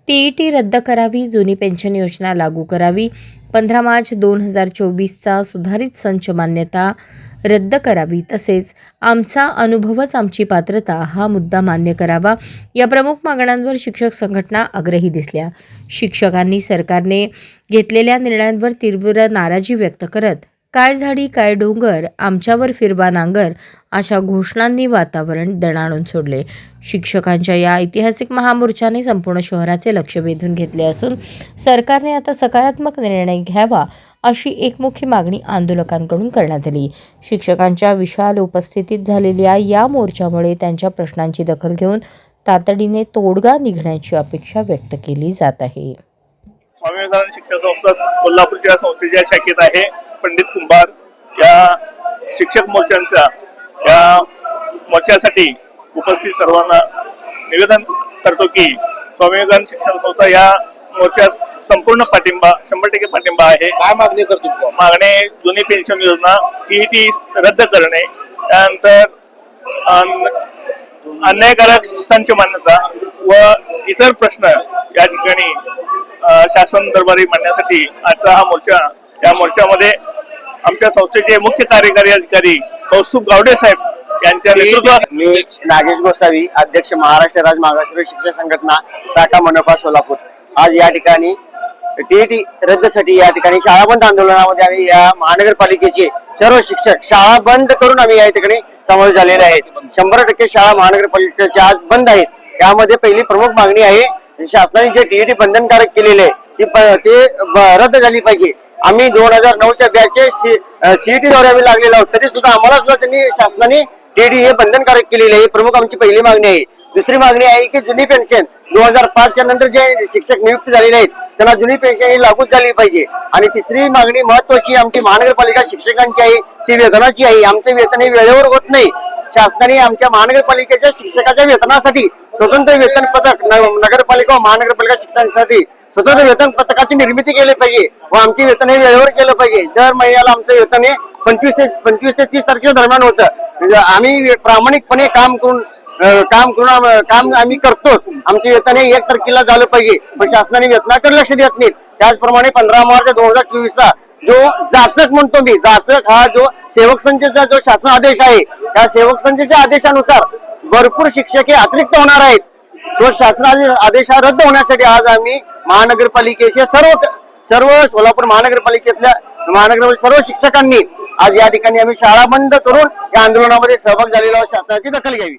TET रद्द करावी, जुनी पेन्शन योजना लागू करावी, 15 मार्च 2024चा सुधारित संच मान्यता रद्द करावी, तसेच आमचा अनुभवच आमची पात्रता हा मुद्दा मान्य करावा, या प्रमुख मागण्यांवर शिक्षक संघटना आग्रही दिसल्या. शिक्षकांनी सरकारने घेतलेल्या निर्णयांवर तीव्र नाराजी व्यक्त करत काय झाडी काय डोंगर, आमच्यावर फिरवा नांगर अशा घोषणांनी वातावरण दणाणून सोडले. शिक्षकांच्या या ऐतिहासिक महामोर्चाने संपूर्ण शहराचे लक्ष वेधून घेतले असून सरकारने आता सकारात्मक निर्णय घ्यावा अशी एकमुखी मागणी आंदोलकांकडून करण्यात आली. शिक्षकांच्या विशाल उपस्थितीत झालेल्या या मोर्चामुळे त्यांच्या प्रश्नांची दखल घेऊन तातडीने तोडगा निघण्याची अपेक्षा व्यक्त केली जात आहे. स्वामी विवेकानंद शिक्षण संस्था कोल्हापूरच्या संस्थेच्या शाखेत आहे. पंडित कुंभार या शिक्षक मोर्चांच्या या मोर्चासाठी उपस्थित सर्वांना निवेदन करतो की स्वामी विवेकानंद शिक्षण संस्था या मोर्चास संपूर्ण पाठिंबा 100% पाठिंबा आहे. काय मागणी सर तुमची? मागणी जुनी पेन्शन योजना टीईटी रद्द करणे, त्यानंतर अन्यायकारक संच मान्यता व इतर प्रश्न या ठिकाणी शासन दरबारी मांडण्यासाठी आजचा हा मोर्चा. या मोर्चामध्ये आमच्या संस्थेचे मुख्य कार्यकारी अधिकारी कौस्तुभ गावडे साहेब यांच्या नेतृत्वात मी नागेश गोसावी, अध्यक्ष महाराष्ट्र राज्य मागासवर्गीय शिक्षक संघटना साठा मनपा सोलापूर. आज या ठिकाणी टीईटी रद्दसाठी या ठिकाणी शाळा बंद आंदोलनामध्ये आम्ही या महानगरपालिकेचे सर्व शिक्षक शाळा बंद करून आम्ही या ठिकाणी समावेश झालेले आहेत. 100% शाळा महानगरपालिकेच्या आज बंद आहेत. त्यामध्ये पहिली प्रमुख मागणी आहे शासनाने जे टीईटी बंधनकारक केलेले आहे ते रद्द झाली पाहिजे. आम्ही 2009च्या बॅचचे सीईटी द्वारे आम्ही लागलेलो आहोत, तरी सुद्धा आम्हाला सुद्धा त्यांनी शासनाने टीईटी हे बंधनकारक केलेले आहे. प्रमुख आमची पहिली मागणी आहे. दुसरी मागणी आहे की जुनी पेन्शन 2005च्या नंतर जे शिक्षक नियुक्त झालेले आहेत त्यांना जुनी पेन्शन ही लागू झाली पाहिजे. आणि तिसरी मागणी महत्वाची आमची महानगरपालिका शिक्षकांची आहे, ती वेतनाची आहे. आमचे वेतन हे वेळेवर होत नाही. शासनाने आमच्या महानगरपालिकेच्या शिक्षकाच्या वेतनासाठी स्वतंत्र वेतन पथक नगरपालिका व महानगरपालिका शिक्षकांसाठी स्वतंत्र वेतन पथकाची निर्मिती केली पाहिजे व आमचे वेतन हे वेळेवर केलं पाहिजे. दर महिन्याला आमचं वेतन हे 25 ते 30 तारखेच्या दरम्यान होतं. आम्ही प्रामाणिकपणे काम आम्ही करतोच. आमचे वेतन हे 1 तारखेला झालं पाहिजे, पण शासनाने वेतनाकडे लक्ष देत नाहीत. त्याचप्रमाणे 15 मार्च 2024चा जो जाचक म्हणतो मी, जाचक हा जो सेवक संघाचा जो शासन आदेश आहे, त्या सेवक संघाच्या आदेशानुसार भरपूर शिक्षक हे अतिरिक्त होणार आहेत. तो शासनाचा आदेश रद्द होण्यासाठी आज आम्ही महानगरपालिकेचे सर्व सोलापूर महानगरपालिकेतल्या सर्व शिक्षकांनी आज या ठिकाणी आम्ही शाळा बंद करून या आंदोलनामध्ये सहभाग झालेला शासनाची दखल घ्यावी.